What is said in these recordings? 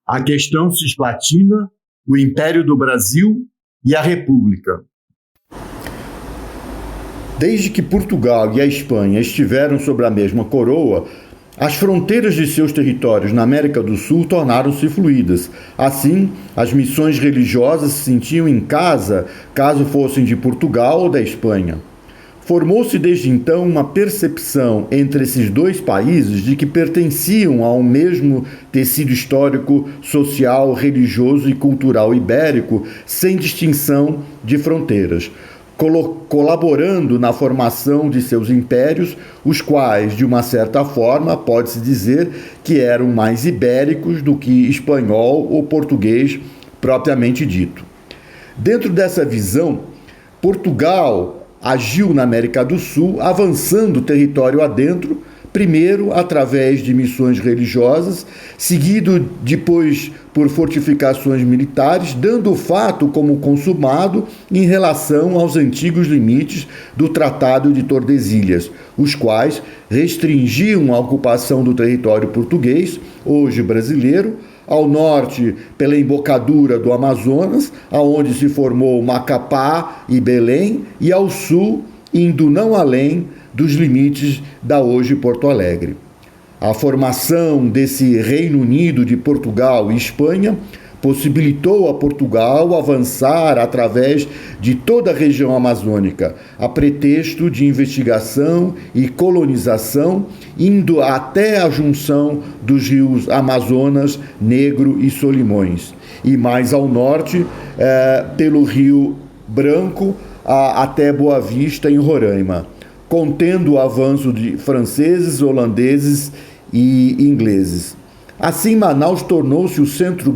a questão cisplatina, o Império do Brasil e a República. Desde que Portugal e a Espanha estiveram sob a mesma coroa, as fronteiras de seus territórios na América do Sul tornaram-se fluídas. Assim, as missões religiosas se sentiam em casa, caso fossem de Portugal ou da Espanha. Formou-se desde então uma percepção entre esses dois países de que pertenciam a um mesmo tecido histórico, social, religioso e cultural ibérico, sem distinção de fronteiras, colaborando na formação de seus impérios, os quais, de uma certa forma, pode-se dizer que eram mais ibéricos do que espanhol ou português propriamente dito. Dentro dessa visão, Portugal agiu na América do Sul, avançando território adentro, primeiro através de missões religiosas, seguido depois por fortificações militares, dando o fato como consumado em relação aos antigos limites do Tratado de Tordesilhas, os quais restringiam a ocupação do território português, hoje brasileiro, ao norte pela embocadura do Amazonas, aonde se formou Macapá e Belém, e ao sul, indo não além dos limites da hoje Porto Alegre. A formação desse Reino Unido de Portugal e Espanha possibilitou a Portugal avançar através de toda a região amazônica, a pretexto de investigação e colonização, indo até a junção dos rios Amazonas, Negro e Solimões, e mais ao norte, pelo Rio Branco, até Boa Vista, em Roraima, contendo o avanço de franceses, holandeses e ingleses. Assim, Manaus tornou-se o centro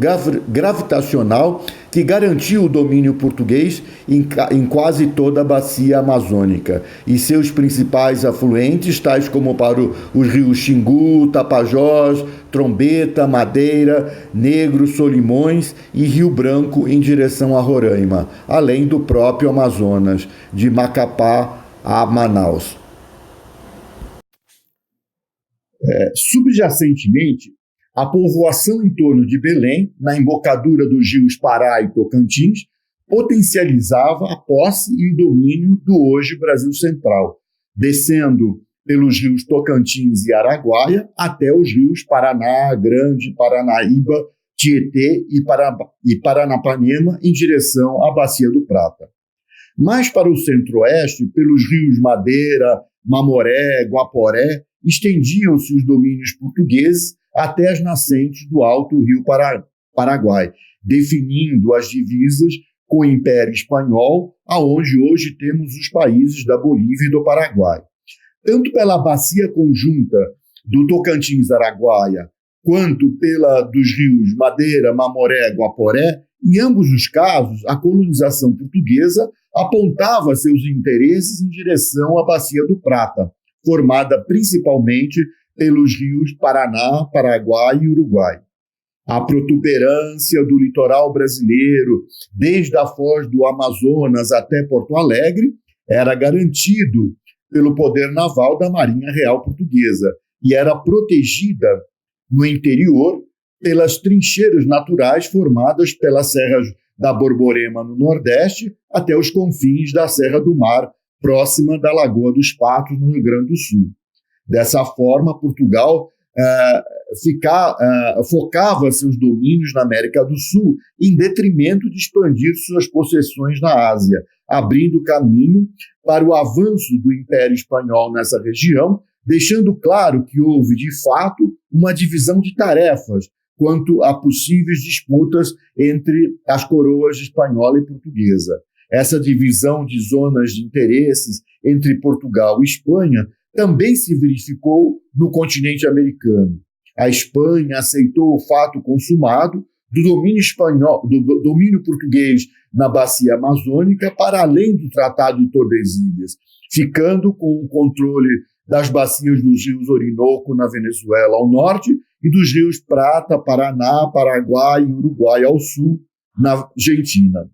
gravitacional que garantiu o domínio português em quase toda a bacia amazônica e seus principais afluentes, tais como para os rios Xingu, Tapajós, Trombeta, Madeira, Negro, Solimões e Rio Branco em direção a Roraima, além do próprio Amazonas, de Macapá a Manaus. Subjacentemente, a povoação em torno de Belém, na embocadura dos rios Pará e Tocantins, potencializava a posse e o domínio do hoje Brasil Central, descendo pelos rios Tocantins e Araguaia até os rios Paraná, Grande, Paranaíba, Tietê e Paranapanema em direção à Bacia do Prata. Mais para o centro-oeste, pelos rios Madeira, Mamoré, Guaporé, estendiam-se os domínios portugueses até as nascentes do Alto Rio Paraguai, definindo as divisas com o Império Espanhol, aonde hoje temos os países da Bolívia e do Paraguai. Tanto pela bacia conjunta do Tocantins-Araguaia, quanto pela dos rios Madeira, Mamoré e Guaporé, em ambos os casos, a colonização portuguesa apontava seus interesses em direção à Bacia do Prata, formada principalmente pelos rios Paraná, Paraguai e Uruguai. A protuberância do litoral brasileiro, desde a foz do Amazonas até Porto Alegre, era garantido pelo poder naval da Marinha Real Portuguesa e era protegida no interior pelas trincheiras naturais formadas pelas serras da Borborema no Nordeste até os confins da Serra do Mar, próxima da Lagoa dos Patos, no Rio Grande do Sul. Dessa forma, Portugal focava seus domínios na América do Sul em detrimento de expandir suas possessões na Ásia, abrindo caminho para o avanço do Império Espanhol nessa região, deixando claro que houve, de fato, uma divisão de tarefas quanto a possíveis disputas entre as coroas espanhola e portuguesa. Essa divisão de zonas de interesses entre Portugal e Espanha também se verificou no continente americano. A Espanha aceitou o fato consumado do domínio português na bacia amazônica para além do Tratado de Tordesilhas, ficando com o controle das bacias dos rios Orinoco na Venezuela ao norte e dos rios Prata, Paraná, Paraguai e Uruguai ao sul, na Argentina.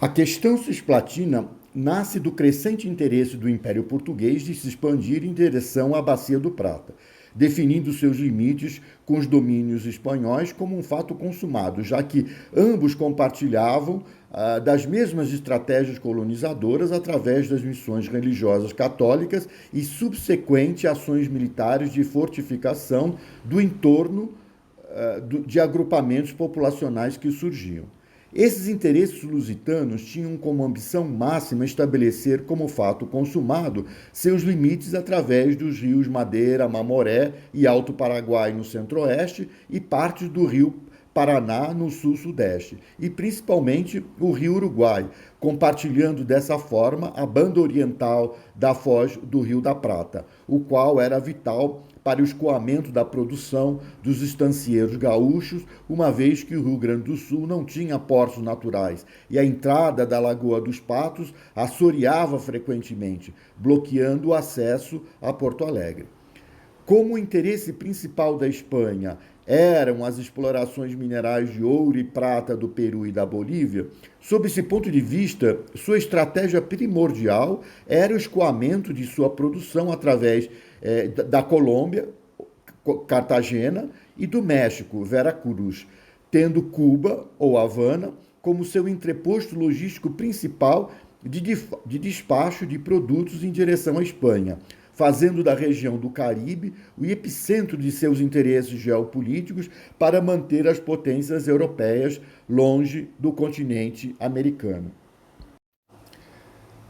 A questão cisplatina nasce do crescente interesse do Império Português de se expandir em direção à Bacia do Prata. definindo seus limites com os domínios espanhóis como um fato consumado, já que ambos compartilhavam das mesmas estratégias colonizadoras através das missões religiosas católicas e subsequentes ações militares de fortificação do entorno de agrupamentos populacionais que surgiam. Esses interesses lusitanos tinham como ambição máxima estabelecer como fato consumado seus limites através dos rios Madeira, Mamoré e Alto Paraguai no centro-oeste e partes do rio Paraná no sul-sudeste, e principalmente o rio Uruguai, compartilhando dessa forma a banda oriental da foz do Rio da Prata, o qual era vital para o escoamento da produção dos estancieiros gaúchos, uma vez que o Rio Grande do Sul não tinha portos naturais e a entrada da Lagoa dos Patos assoreava frequentemente, bloqueando o acesso a Porto Alegre. Como o interesse principal da Espanha eram as explorações minerais de ouro e prata do Peru e da Bolívia, sob esse ponto de vista, sua estratégia primordial era o escoamento de sua produção através da Colômbia, Cartagena, e do México, Veracruz, tendo Cuba, ou Havana, como seu entreposto logístico principal de despacho de produtos em direção à Espanha, fazendo da região do Caribe o epicentro de seus interesses geopolíticos para manter as potências europeias longe do continente americano.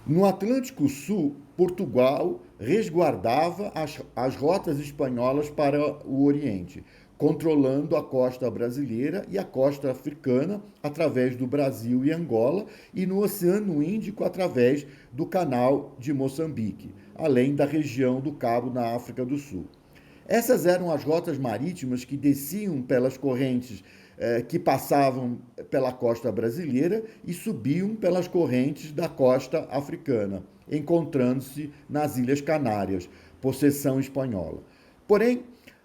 No Atlântico Sul, Portugal resguardava as rotas espanholas para o Oriente, controlando a costa brasileira e a costa africana através do Brasil e Angola e no Oceano Índico através do Canal de Moçambique, além da região do Cabo na África do Sul. Essas eram as rotas marítimas que desciam pelas correntes que passavam pela costa brasileira e subiam pelas correntes da costa africana, encontrando-se nas Ilhas Canárias, possessão espanhola. Porém,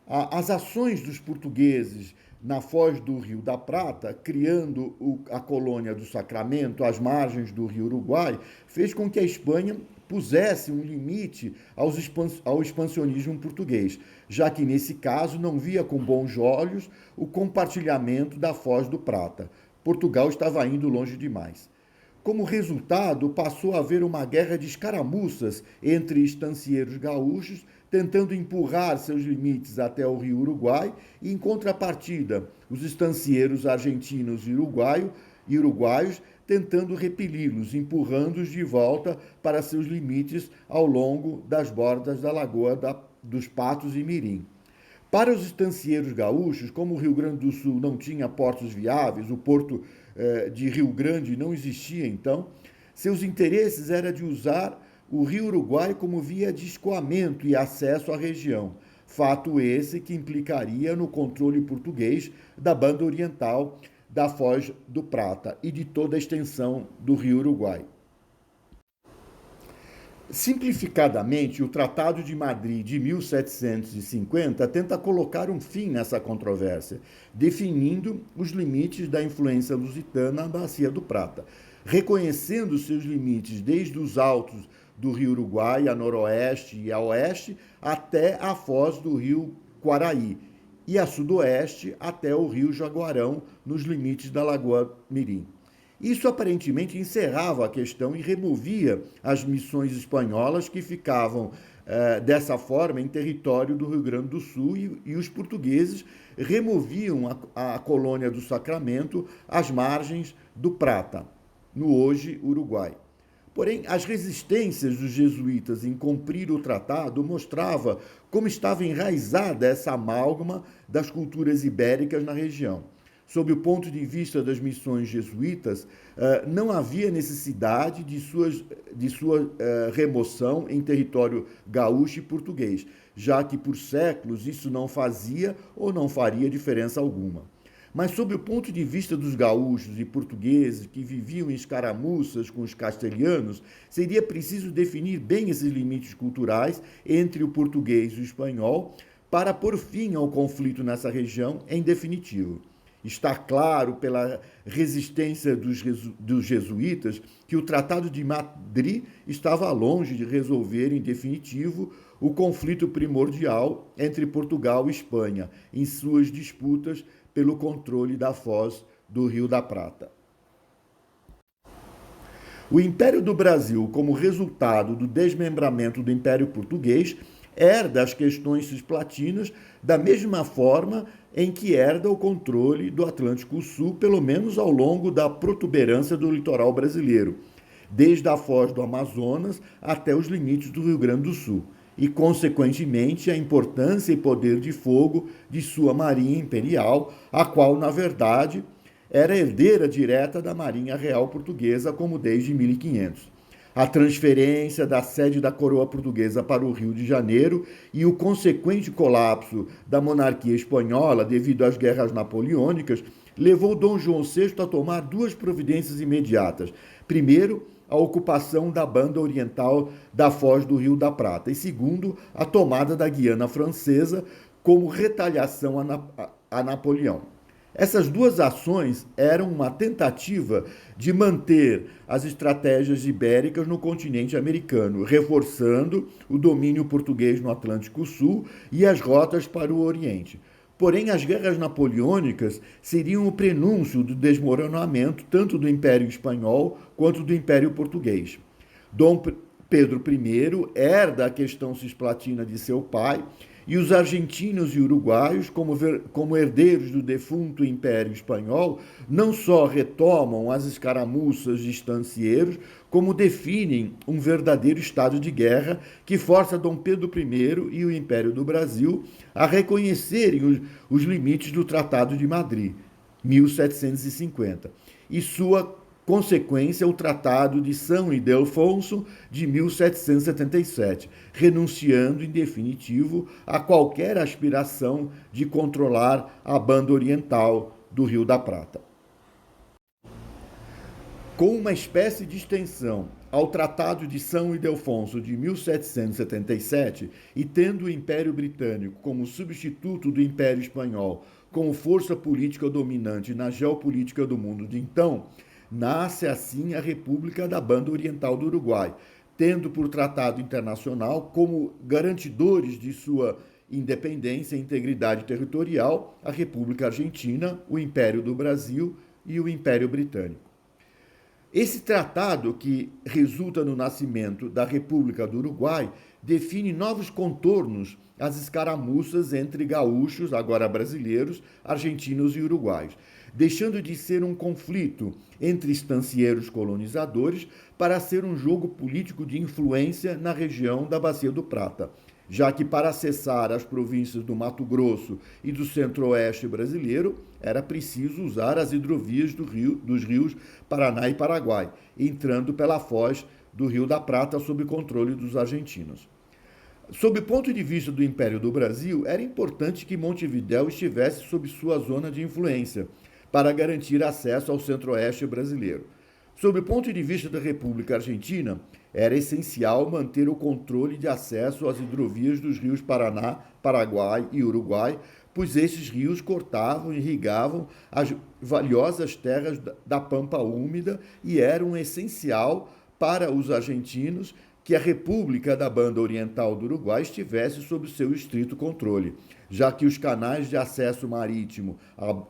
as ações dos portugueses na foz do Rio da Prata, criando a colônia do Sacramento às margens do Rio Uruguai, fez com que a Espanha pusesse um limite ao expansionismo português, já que nesse caso não via com bons olhos o compartilhamento da foz do Prata. Portugal estava indo longe demais. Como resultado, passou a haver uma guerra de escaramuças entre estancieiros gaúchos, tentando empurrar seus limites até o rio Uruguai, e, em contrapartida, os estancieiros argentinos e uruguaios tentando repeli-los, empurrando-os de volta para seus limites ao longo das bordas da Lagoa dos Patos e Mirim. Para os estancieiros gaúchos, como o Rio Grande do Sul não tinha portos viáveis, o porto de Rio Grande não existia então, seus interesses era de usar o Rio Uruguai como via de escoamento e acesso à região, fato esse que implicaria no controle português da banda oriental da Foz do Prata e de toda a extensão do Rio Uruguai. Simplificadamente, o Tratado de Madrid de 1750 tenta colocar um fim nessa controvérsia, definindo os limites da influência lusitana na Bacia do Prata, reconhecendo seus limites desde os altos do Rio Uruguai a noroeste e a oeste até a foz do Rio Quaraí, e a sudoeste até o rio Jaguarão, nos limites da Lagoa Mirim. Isso aparentemente encerrava a questão e removia as missões espanholas que ficavam, dessa forma, em território do Rio Grande do Sul, e os portugueses removiam a colônia do Sacramento às margens do Prata, no hoje Uruguai. Porém, as resistências dos jesuítas em cumprir o tratado mostrava como estava enraizada essa amálgama das culturas ibéricas na região. Sob o ponto de vista das missões jesuítas, não havia necessidade de sua remoção em território gaúcho e português, já que por séculos isso não fazia ou não faria diferença alguma. Mas sob o ponto de vista dos gaúchos e portugueses que viviam em escaramuças com os castelhanos, seria preciso definir bem esses limites culturais entre o português e o espanhol para pôr fim ao conflito nessa região em definitivo. Está claro pela resistência dos jesuítas que o Tratado de Madrid estava longe de resolver em definitivo o conflito primordial entre Portugal e Espanha em suas disputas pelo controle da foz do Rio da Prata. O Império do Brasil, como resultado do desmembramento do Império Português, herda as questões cisplatinas da mesma forma em que herda o controle do Atlântico Sul, pelo menos ao longo da protuberância do litoral brasileiro, desde a foz do Amazonas até os limites do Rio Grande do Sul, e, consequentemente, a importância e poder de fogo de sua marinha imperial, a qual, na verdade, era herdeira direta da Marinha Real Portuguesa, como desde 1500. A transferência da sede da coroa portuguesa para o Rio de Janeiro e o consequente colapso da monarquia espanhola devido às guerras napoleônicas levou Dom João VI a tomar duas providências imediatas. Primeiro, a ocupação da banda oriental da foz do Rio da Prata e, segundo, a tomada da Guiana Francesa como retaliação a Napoleão. Essas duas ações eram uma tentativa de manter as estratégias ibéricas no continente americano, reforçando o domínio português no Atlântico Sul e as rotas para o Oriente. Porém, as guerras napoleônicas seriam o prenúncio do desmoronamento tanto do Império Espanhol quanto do Império Português. Dom Pedro I herda a questão cisplatina de seu pai, e os argentinos e uruguaios, como herdeiros do defunto Império Espanhol, não só retomam as escaramuças de estancieiros, como definem um verdadeiro estado de guerra que força Dom Pedro I e o Império do Brasil a reconhecerem os limites do Tratado de Madrid, 1750, e sua consequência, o Tratado de São Ildefonso de 1777, renunciando em definitivo a qualquer aspiração de controlar a banda oriental do Rio da Prata. Com uma espécie de extensão ao Tratado de São Ildefonso de 1777 e tendo o Império Britânico como substituto do Império Espanhol como força política dominante na geopolítica do mundo de então, nasce assim a República da Banda Oriental do Uruguai, tendo por tratado internacional como garantidores de sua independência e integridade territorial a República Argentina, o Império do Brasil e o Império Britânico. Esse tratado, que resulta no nascimento da República do Uruguai, define novos contornos às escaramuças entre gaúchos, agora brasileiros, argentinos e uruguaios, deixando de ser um conflito entre estancieiros colonizadores para ser um jogo político de influência na região da Bacia do Prata, já que para acessar as províncias do Mato Grosso e do centro-oeste brasileiro era preciso usar as hidrovias dos rios Paraná e Paraguai, entrando pela foz do Rio da Prata sob controle dos argentinos. Sob o ponto de vista do Império do Brasil, era importante que Montevidéu estivesse sob sua zona de influência, para garantir acesso ao centro-oeste brasileiro. Sob o ponto de vista da República Argentina, era essencial manter o controle de acesso às hidrovias dos rios Paraná, Paraguai e Uruguai, pois esses rios cortavam e irrigavam as valiosas terras da Pampa Úmida e eram essencial para os argentinos que a República da Banda Oriental do Uruguai estivesse sob seu estrito controle, já que os canais de acesso marítimo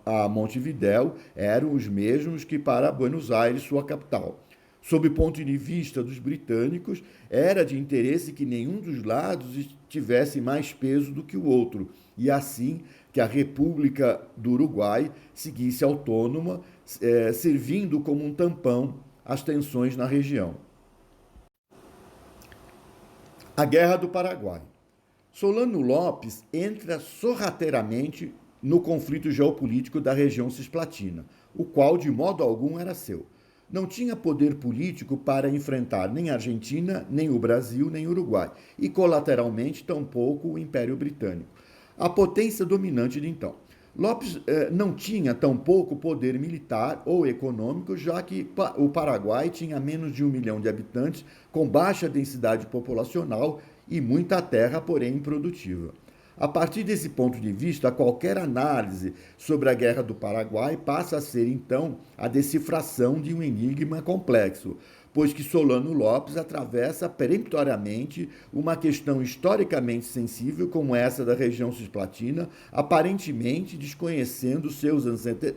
a Montevidéu eram os mesmos que para Buenos Aires, sua capital. Sob o ponto de vista dos britânicos, era de interesse que nenhum dos lados tivesse mais peso do que o outro, e assim que a República do Uruguai seguisse autônoma, servindo como um tampão às tensões na região. A Guerra do Paraguai. Solano Lopes entra sorrateiramente no conflito geopolítico da região cisplatina, o qual de modo algum era seu. Não tinha poder político para enfrentar nem a Argentina, nem o Brasil, nem o Uruguai, e colateralmente tampouco o Império Britânico, a potência dominante de então. Lopes não tinha tampouco poder militar ou econômico, já que o Paraguai tinha menos de 1 milhão de habitantes, com baixa densidade populacional e muita terra, porém improdutiva. A partir desse ponto de vista, qualquer análise sobre a Guerra do Paraguai passa a ser, então, a decifração de um enigma complexo, pois que Solano Lopes atravessa peremptoriamente uma questão historicamente sensível como essa da região cisplatina, aparentemente desconhecendo seus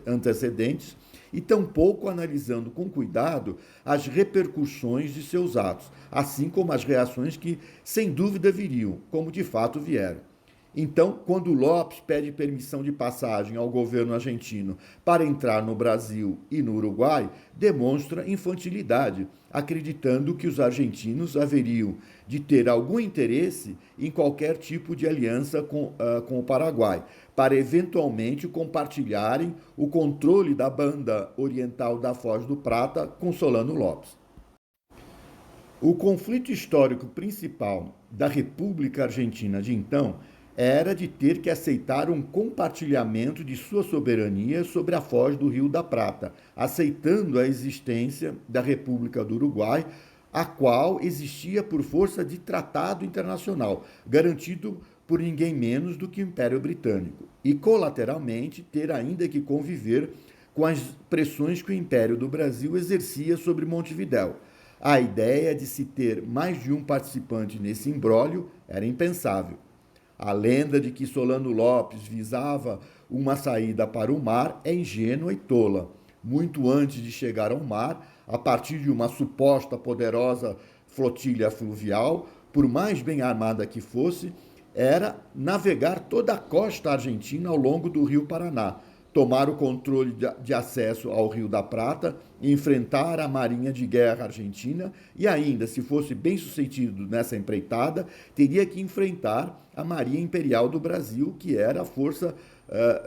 antecedentes e tampouco analisando com cuidado as repercussões de seus atos, assim como as reações que, sem dúvida, viriam, como de fato vieram. Então, quando Lopes pede permissão de passagem ao governo argentino para entrar no Brasil e no Uruguai, demonstra infantilidade, acreditando que os argentinos haveriam de ter algum interesse em qualquer tipo de aliança com o Paraguai, para eventualmente compartilharem o controle da banda oriental da Foz do Prata com Solano Lopes. O conflito histórico principal da República Argentina de então era de ter que aceitar um compartilhamento de sua soberania sobre a foz do Rio da Prata, aceitando a existência da República do Uruguai, a qual existia por força de tratado internacional, garantido por ninguém menos do que o Império Britânico, e colateralmente ter ainda que conviver com as pressões que o Império do Brasil exercia sobre Montevidéu. A ideia de se ter mais de um participante nesse imbróglio era impensável. A lenda de que Solano Lopes visava uma saída para o mar é ingênua e tola. Muito antes de chegar ao mar, a partir de uma suposta poderosa flotilha fluvial, por mais bem armada que fosse, era navegar toda a costa argentina ao longo do Rio Paraná, tomar o controle de acesso ao Rio da Prata, enfrentar a Marinha de Guerra argentina e ainda, se fosse bem sucedido nessa empreitada, teria que enfrentar a Marinha Imperial do Brasil, que era a força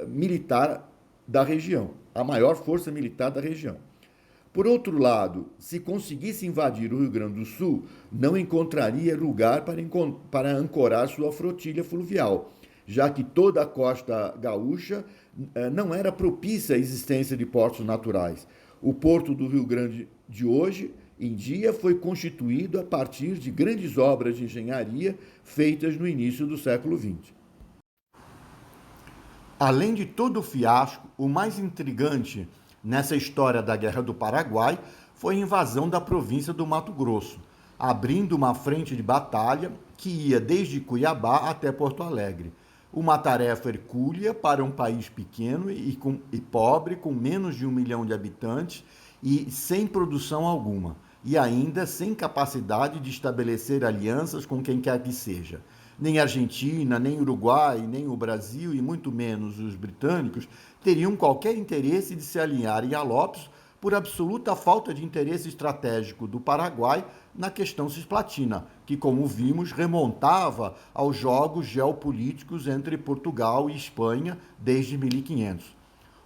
militar da região, a maior força militar da região. Por outro lado, se conseguisse invadir o Rio Grande do Sul, não encontraria lugar para ancorar sua flotilha fluvial, já que toda a costa gaúcha não era propícia à existência de portos naturais. O porto do Rio Grande de hoje em dia foi constituído a partir de grandes obras de engenharia feitas no início do século XX. Além de todo o fiasco, o mais intrigante nessa história da Guerra do Paraguai foi a invasão da província do Mato Grosso, abrindo uma frente de batalha que ia desde Cuiabá até Porto Alegre. Uma tarefa hercúlea para um país pequeno e pobre, com menos de 1 milhão de habitantes e sem produção alguma, e ainda sem capacidade de estabelecer alianças com quem quer que seja. Nem a Argentina, nem o Uruguai, nem o Brasil e muito menos os britânicos teriam qualquer interesse de se alinharem a Lopes por absoluta falta de interesse estratégico do Paraguai na questão cisplatina, que, como vimos, remontava aos jogos geopolíticos entre Portugal e Espanha desde 1500.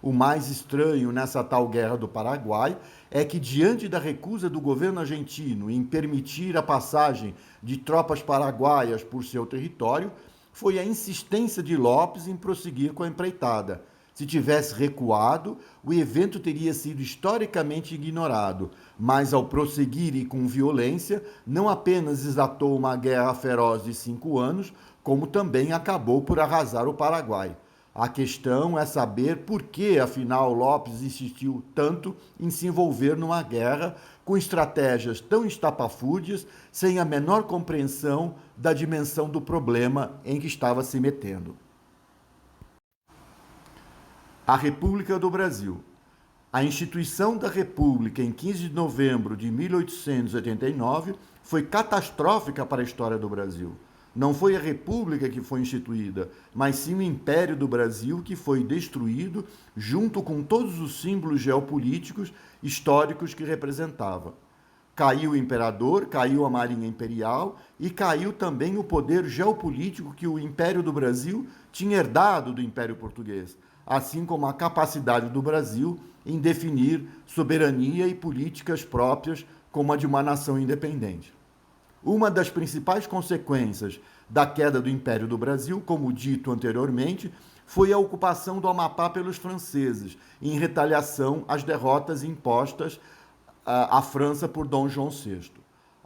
O mais estranho nessa tal Guerra do Paraguai é que, diante da recusa do governo argentino em permitir a passagem de tropas paraguaias por seu território, foi a insistência de Lopes em prosseguir com a empreitada. Se tivesse recuado, o evento teria sido historicamente ignorado, mas ao prosseguir e com violência, não apenas desatou uma guerra feroz de 5 anos, como também acabou por arrasar o Paraguai. A questão é saber por que, afinal, Lopes insistiu tanto em se envolver numa guerra com estratégias tão estapafúrdias, sem a menor compreensão da dimensão do problema em que estava se metendo. A República do Brasil. A instituição da República em 15 de novembro de 1889 foi catastrófica para a história do Brasil. Não foi a República que foi instituída, mas sim o Império do Brasil que foi destruído junto com todos os símbolos geopolíticos históricos que representava. Caiu o imperador, caiu a Marinha Imperial e caiu também o poder geopolítico que o Império do Brasil tinha herdado do Império Português, assim como a capacidade do Brasil em definir soberania e políticas próprias como a de uma nação independente. Uma das principais consequências da queda do Império do Brasil, como dito anteriormente, foi a ocupação do Amapá pelos franceses, em retaliação às derrotas impostas à França por Dom João VI.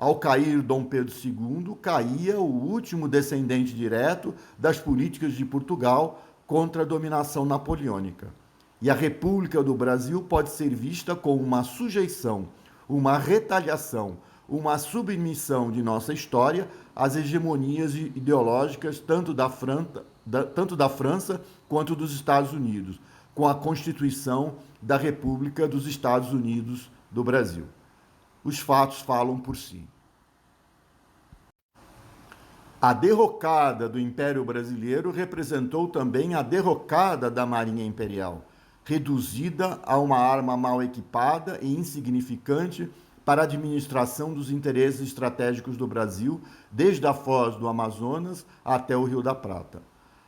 Ao cair Dom Pedro II, caía o último descendente direto das políticas de Portugal contra a dominação napoleônica. E a República do Brasil pode ser vista como uma sujeição, uma retaliação, uma submissão de nossa história às hegemonias ideológicas tanto da França quanto dos Estados Unidos, com a Constituição da República dos Estados Unidos do Brasil. Os fatos falam por si. A derrocada do Império Brasileiro representou também a derrocada da Marinha Imperial, reduzida a uma arma mal equipada e insignificante para a administração dos interesses estratégicos do Brasil, desde a foz do Amazonas até o Rio da Prata.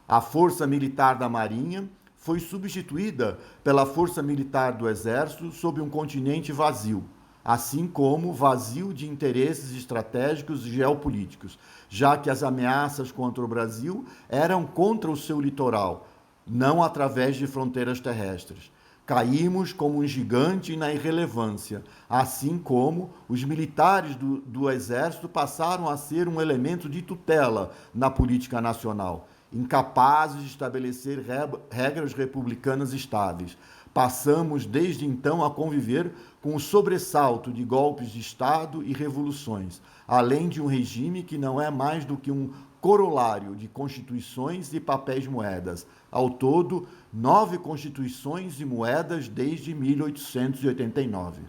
A força militar da Marinha foi substituída pela força militar do Exército sob um continente vazio, assim como vazio de interesses estratégicos e geopolíticos, já que as ameaças contra o Brasil eram contra o seu litoral, não através de fronteiras terrestres. Caímos como um gigante na irrelevância, assim como os militares do Exército passaram a ser um elemento de tutela na política nacional, incapazes de estabelecer regras republicanas estáveis. Passamos desde então a conviver com o sobressalto de golpes de Estado e revoluções, além de um regime que não é mais do que um corolário de constituições e papéis moedas. Ao todo, 9 constituições e moedas desde 1889.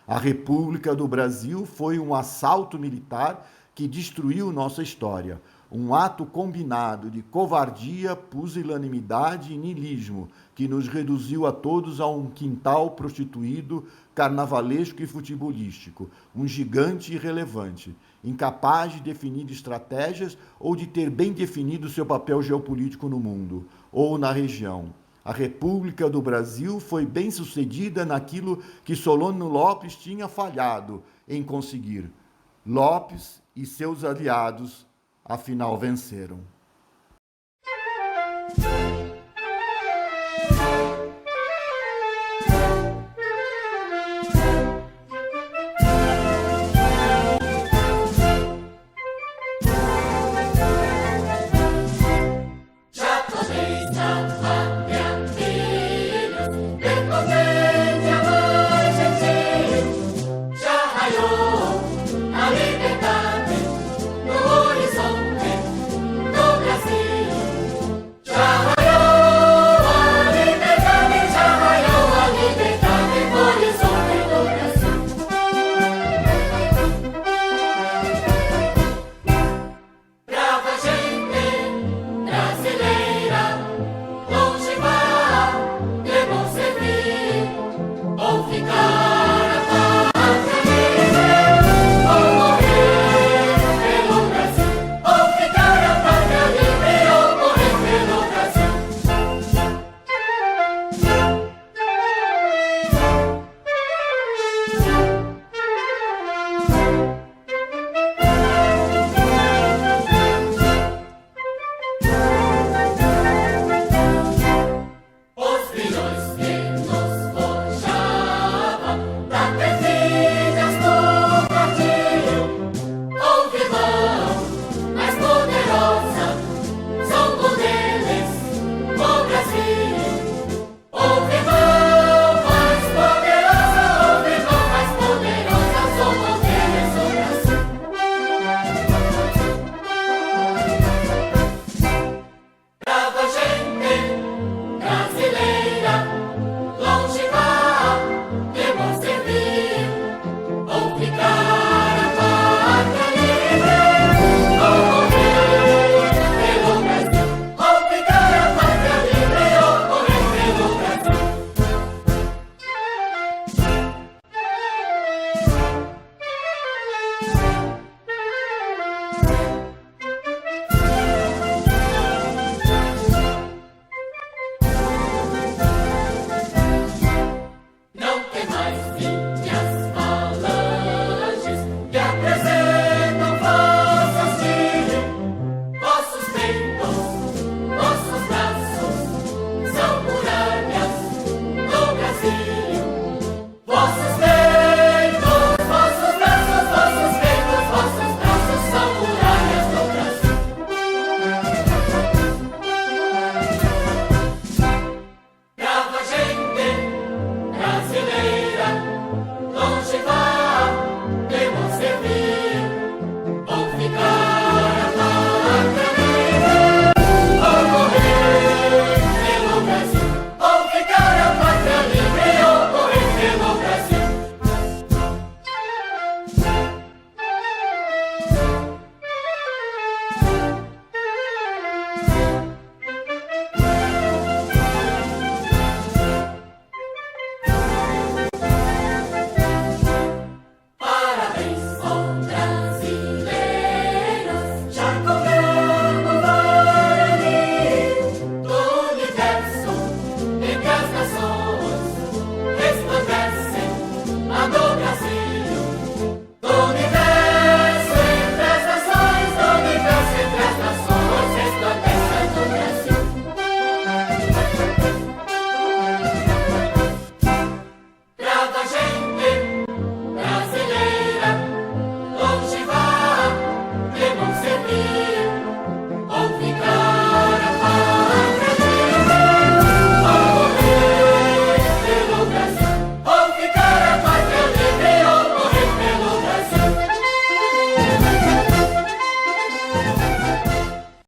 A República do Brasil foi um assalto militar que destruiu nossa história. Um ato combinado de covardia, pusilanimidade e niilismo que nos reduziu a todos a um quintal prostituído, carnavalesco e futebolístico, um gigante irrelevante, incapaz de definir estratégias ou de ter bem definido seu papel geopolítico no mundo ou na região. A República do Brasil foi bem-sucedida naquilo que Solano Lopes tinha falhado em conseguir. Lopes e seus aliados afinal venceram.